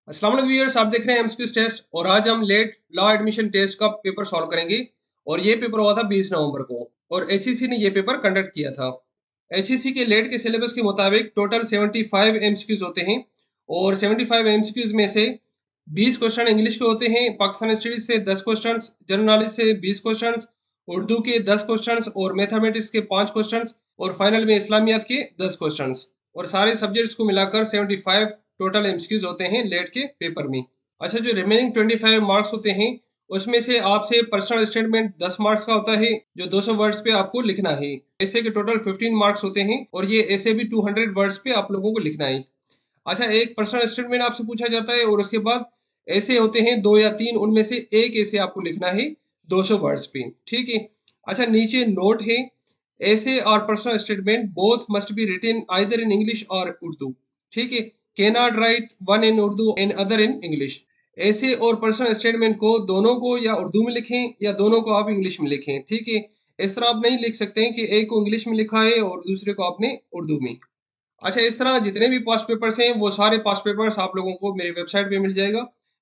अस्सलाम वालेकुम व्यूअर्स, आप देख रहे हैं एमसीक्यूज टेस्ट और आज हम लेट लॉ एडमिशन टेस्ट का पेपर सॉल्व करेंगे। और ये पेपर हुआ था 20 नवंबर को और एचईसी ने ये पेपर कंडक्ट किया था। एचईसी के लेट के सिलेबस के मुताबिक टोटल 75 एमसीक्यूज होते हैं और 75 एमसीक्यूज में से 20 क्वेश्चन इंग्लिश के होते हैं, पाकिस्तान स्टडीज से 10 क्वेश्चन, जनरल नॉलेज से 20 क्वेश्चन, उर्दू के 10 क्वेश्चन और मैथमेटिक्स के 5 क्वेश्चन और फाइनल में इस्लामियात के 10 क्वेश्चन और सारे सब्जेक्ट्स को मिलाकर 75 टोटल एमसीक्यूज होते हैं लेट के पेपर में। अच्छा, जो रिमेनिंग 25 मार्क्स होते हैं उसमें से आपसे पर्सनल स्टेटमेंट 10 मार्क्स का होता है जो 200 वर्ड्स पे आपको लिखना है। ऐसे के टोटल 15 मार्क्स होते हैं और ये ऐसे भी 200 वर्ड्स पे आप लोगों को लिखना है। अच्छा, एक पर्सनल स्टेटमेंट आपसे पूछा जाता है और उसके बाद ऐसे होते हैं 2 या 3, उनमें से एक ऐसे आपको लिखना है 200 वर्ड्स पे। ठीक है। अच्छा, नीचे नोट है, ऐसे और personal statement both must be written either in English और उर्दू। ठीक है। Can not write one in Urdu and other in English. ऐसे और पर्सनल स्टेटमेंट को दोनों को या उर्दू में लिखें या दोनों को आप इंग्लिश में लिखें। ठीक है। इस तरह आप नहीं लिख सकते हैं कि एक को इंग्लिश में लिखा है और दूसरे को आपने उर्दू में। अच्छा, इस तरह जितने भी पास्ट पेपर्स हैं वो सारे पास्ट पेपर्स आप लोगों को मेरी वेबसाइट पे मिल जाएगा।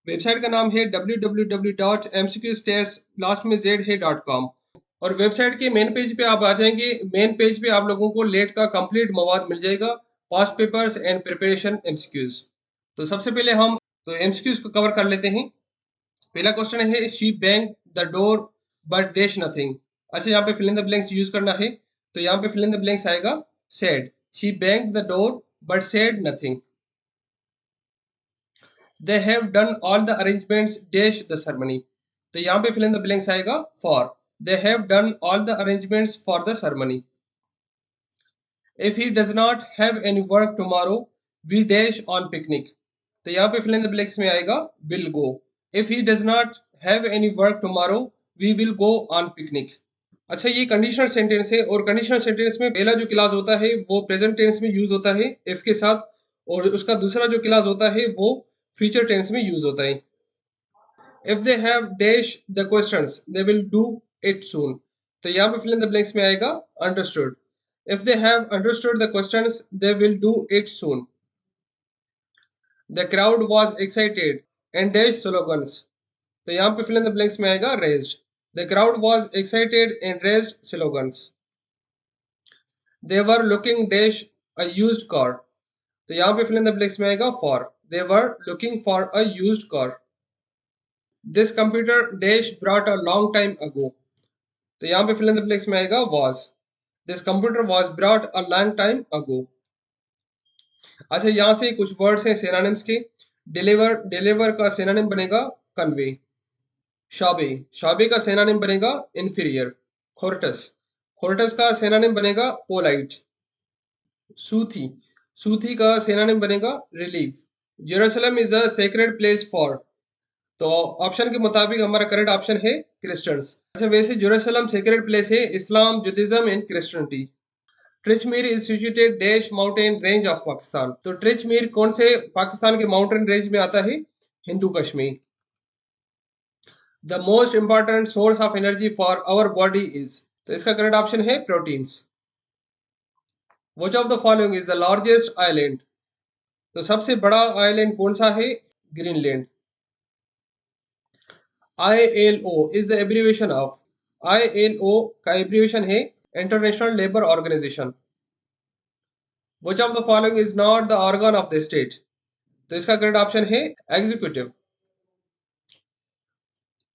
वेबसाइट का नाम है www.mcqstest.com और वेबसाइट के मेन पेज पे आप आ जाएंगे। मेन पेज पे आप लोगों को लेट का कंप्लीट मवाद मिल जाएगा, past papers and preparation MCQs. तो सबसे पहले हम तो एमसीक्यूज को कवर कर लेते हैं। पहला क्वेश्चन है she bang the door but dash nothing. अच्छा, यहाँ पे fill in the blanks use करना है। तो यहाँ पे फिल इन द ब्लैंक्स आएगा said. She banged the door but said nothing. They have done all the arrangements dash the ceremony. तो यहाँ पे fill in the blanks आएगा for. They have done all the arrangements for the ceremony. If he does not have any work tomorrow, we dash on picnic. तो यहाँ पे fill in the blanks में आएगा will go. If he does not have any work tomorrow, we will go on picnic. अच्छा, ये conditional sentence है और conditional sentence में पहला जो क्लास होता है वो प्रेजेंट टेंस में यूज होता है इफ के साथ, और उसका दूसरा जो क्लास होता है वो फ्यूचर टेंस में यूज होता है। If they have dash the questions they will do it सून। तो यहाँ पे फिल इन द ब्लैंक्स में आएगा understood. If they have understood the questions they will do it soon. The crowd was excited and dash slogans. तो यहाँ पे fill in the blanks में आएगा raised. The crowd was excited and raised slogans. They were looking dash a used car. तो यहाँ पे fill in the blanks में आएगा for. They were looking for a used car. This computer dash brought a long time ago. तो यहाँ पे fill in the blanks में आएगा was. This computer was brought a long time ago. अच्छा, यहाँ से कुछ वर्ड्स हैं सिनोनिम्स के। डिलीवर, डिलीवर का सिनोनिम बनेगा कन्वे। शाबे, शाबे का सिनोनिम बनेगा इंफीरियर। खोर्टस, खोर्टस का सिनोनिम बनेगा पोलाइट। सूथी, सूथी का सिनोनिम बनेगा relief. Jerusalem is a sacred place for. तो ऑप्शन के मुताबिक हमारा करेक्ट ऑप्शन है क्रिश्चियंस। अच्छा, वैसे जेरूसलम सेक्रेड प्लेस है Islam, Judaism and Christianity. Tirich Mir is situated dash mountain range of Pakistan. तो ट्रिचमीर कौन से पाकिस्तान के माउंटेन रेंज में आता है? Hindu Kashmir. The most important source of energy for our body is. तो इसका करेक्ट ऑप्शन है proteins. Which of the following is the largest island? तो सबसे बड़ा आइलैंड कौन सा है? Greenland. ILO is the abbreviation of। ILO का एब्रिविएशन है international labour organisation. Which of the following is not the organ of the state? तो इसका करेक्ट ऑप्शन है executive.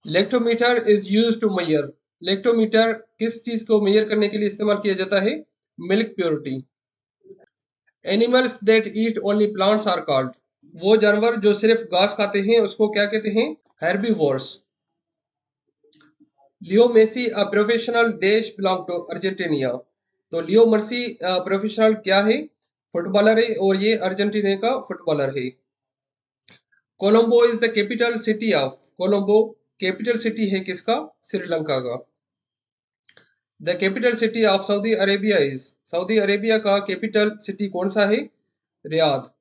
Lactometer is use to measure. Lactometer किस चीज को major करने के लिए इस्तेमाल किया जाता है? Milk purity. Animals that eat only plants are called. वो जानवर जो सिर्फ घास खाते हैं उसको क्या कहते हैं? Herbivores. Leo Messi a professional dash belong to Argentina. तो लियो मेसी प्रोफेशनल क्या है? फुटबॉलर है और ये अर्जेंटीना का फुटबॉलर है। Colombo is the capital city of. Colombo capital city है किसका? श्रीलंका का। The capital city of Saudi Arabia is. Saudi Arabia का कैपिटल सिटी कौन सा है? Riyadh.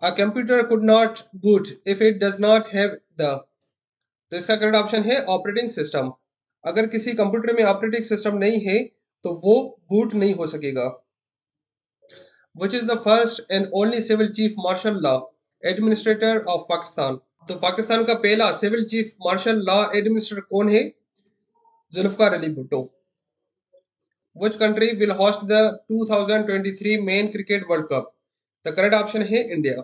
A computer could not boot if it does not have the। तो इसका करेक्ट ऑप्शन है ऑपरेटिंग सिस्टम। अगर किसी कंप्यूटर में ऑपरेटिंग सिस्टम नहीं है तो वो बूट नहीं हो सकेगा। Which is the first and only civil chief martial law? Administrator of Pakistan. तो पाकिस्तान का पहला civil chief martial law administrator कौन है? Zulfikar Ali Bhutto. Which country will host the 2023 men cricket world cup? The correct option है India.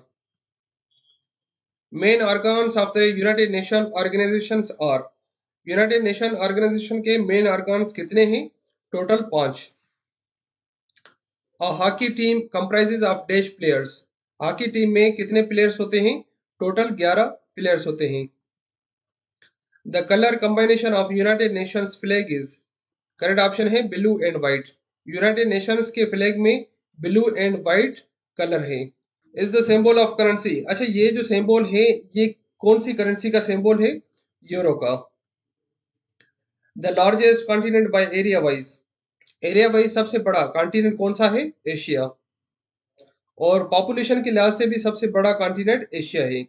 Main organs of the United Nation organisations आर। United Nation organisation के main organs कितने हैं? Total 5। A hockey team comprises of dash players. Hockey team में कितने players होते हैं? Total 11 players होते हैं। The colour combination of United Nations flag is. Correct option है blue and white. United Nations के फ्लैग में ब्लू एंड व्हाइट कलर है। Is the symbol of currency. अच्छा, ये जो सिंबल है ये कौन सी करेंसी का सिंबल है? यूरो का। The largest continent by area wise. Area wise सबसे बड़ा कॉन्टिनेंट कौन सा है? एशिया। और पॉपुलेशन के लिहाज से भी सबसे बड़ा कॉन्टिनेंट एशिया है।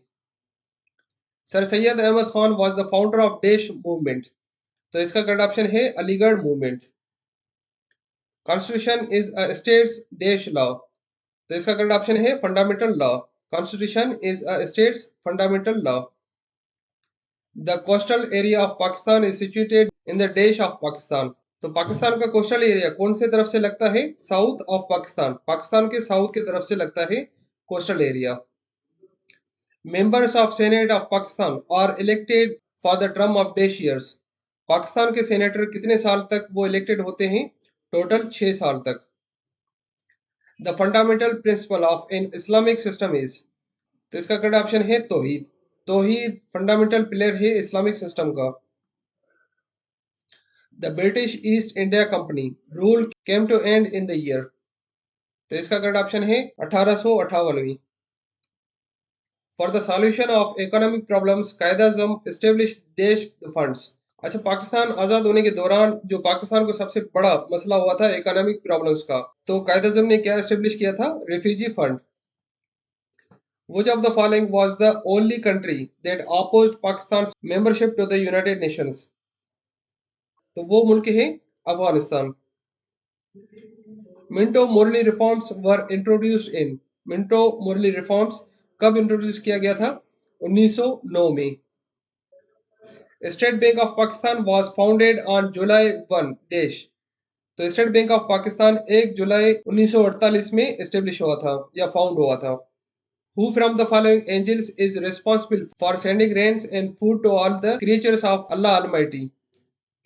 Sir Syed Ahmad Khan was the founder of dash movement. तो इसका करेक्ट ऑप्शन है Aligarh movement. Constitution is a state's dash law. तो इसका करेक्ट ऑप्शन है fundamental law. Constitution is a state's fundamental law. The coastal area of Pakistan is situated in the dash of Pakistan. तो पाकिस्तान का coastal area कौन से तरफ से लगता है? South of Pakistan. पाकिस्तान के साउथ की तरफ से लगता है coastal area. Members of Senate of Pakistan are elected for the term of dash years. Pakistan के सेनेटर कितने साल तक वो इलेक्टेड होते हैं? टोटल 6 साल तक। The fundamental principle of an Islamic system is. तो इसका करेक्ट ऑप्शन है तौहीद। तौहीद फंडामेंटल पिलर है इस्लामिक सिस्टम का। The British East India Company rule came to end in the year. तो इसका करेक्ट ऑप्शन है 1858। For the solution of economic problems Quaid-e-Azam establish dash the funds. अच्छा, पाकिस्तान आज़ाद होने के दौरान जो पाकिस्तान को सबसे बड़ा मसला हुआ था इकोनॉमिक प्रॉब्लम्स का, तो कायद-ए-आज़म ने क्या एस्टेब्लिश किया था? Refugee fund. Which of the following was the only country that opposed Pakistan's membership to the United Nations? तो वो मुल्क है Afghanistan. Minto Morley reforms were introduced in. Minto Morley reforms कब इंट्रोड्यूस किया गया था? 1909 में। State Bank of Pakistan was founded on July 1 dash. तो स्टेट बैंक ऑफ पाकिस्तान 1 जुलाई 1948 में एस्टेब्लिश हुआ था या फाउंड हुआ था। Who from the following angels is responsible for sending rains and food to all the creatures of Allah Almighty?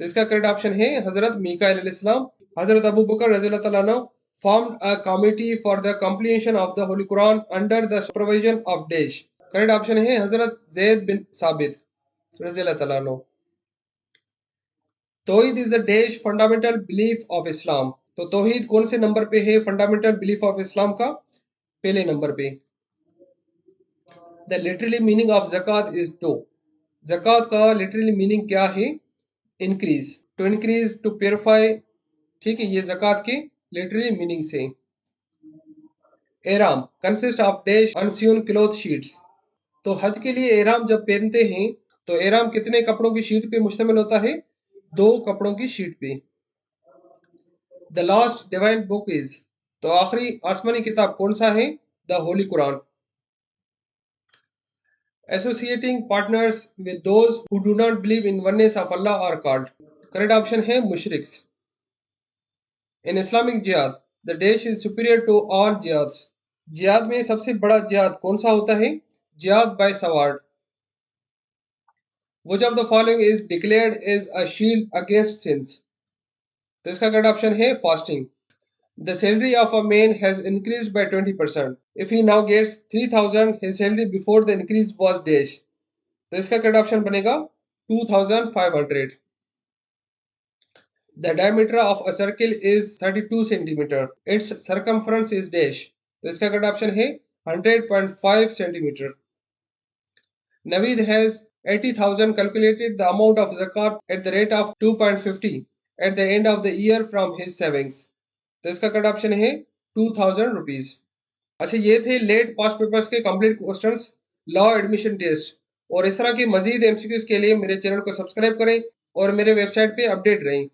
तो इसका करेक्ट ऑप्शन है हजरत मीकाईल अलैहिस्सलाम। हजरत अबू बकर रज़ियल्लाहु तआला अन्हु formed a committee for the completion of the Holy Quran under the supervision of Daesh. Correct option है हजरत Zaid bin Sabit रज़ियल्लाहु तआला अन्हु। तौहीद is the dash fundamental belief of Islam. तो तौहीद कौन से नंबर पे है फंडामेंटल बिलीफ ऑफ इस्लाम का? पहले नंबर पे। द लिटरली मीनिंग ऑफ ज़कात इज टू। ज़कात का लिटरली मीनिंग क्या है? Increase, to increase, to purify. ठीक है, ये ज़कात की लिटरली मीनिंग से। एहराम consist of dash unsewn cloth sheets. तो हज के लिए एहराम जब पहनते हैं तो एहराम कितने कपड़ों की शीट पे मुश्तमिल होता है? 2 कपड़ों की शीट पे। The last divine book is. तो आखिरी आसमानी किताब कौन सा है? The holy Quran. Associating partners with those who do not believe in oneness of Allah are called. Correct option है मुशरिक्स। In Islamic jihad the dash is superior to all jihads. जिहाद में सबसे बड़ा जिहाद कौन सा होता है? जिहाद bye सवार्ड। Which of the following is declared as a shield against sins? तो इसका करेक्ट ऑप्शन है fasting. The salary of a man has increased by 20%. If he now gets 3,000, his salary before the increase was dash. तो इसका correct option बनेगा 2,500. The diameter of a circle is 32 centimeter. Its circumference is dash. तो इसका correct option है 100.5 centimeter. Naveed has 80,000 calculated the amount of zakat at the rate of 2.50 at the end of the year from his savings. तो इसका correct option है 2000 rupees. अच्छा, ये थे late past papers के complete questions law admission test. और इस तरह के मजीद एमसीक्यूज के लिए मेरे चैनल को सब्सक्राइब करें और मेरे वेबसाइट पे अपडेट रहें।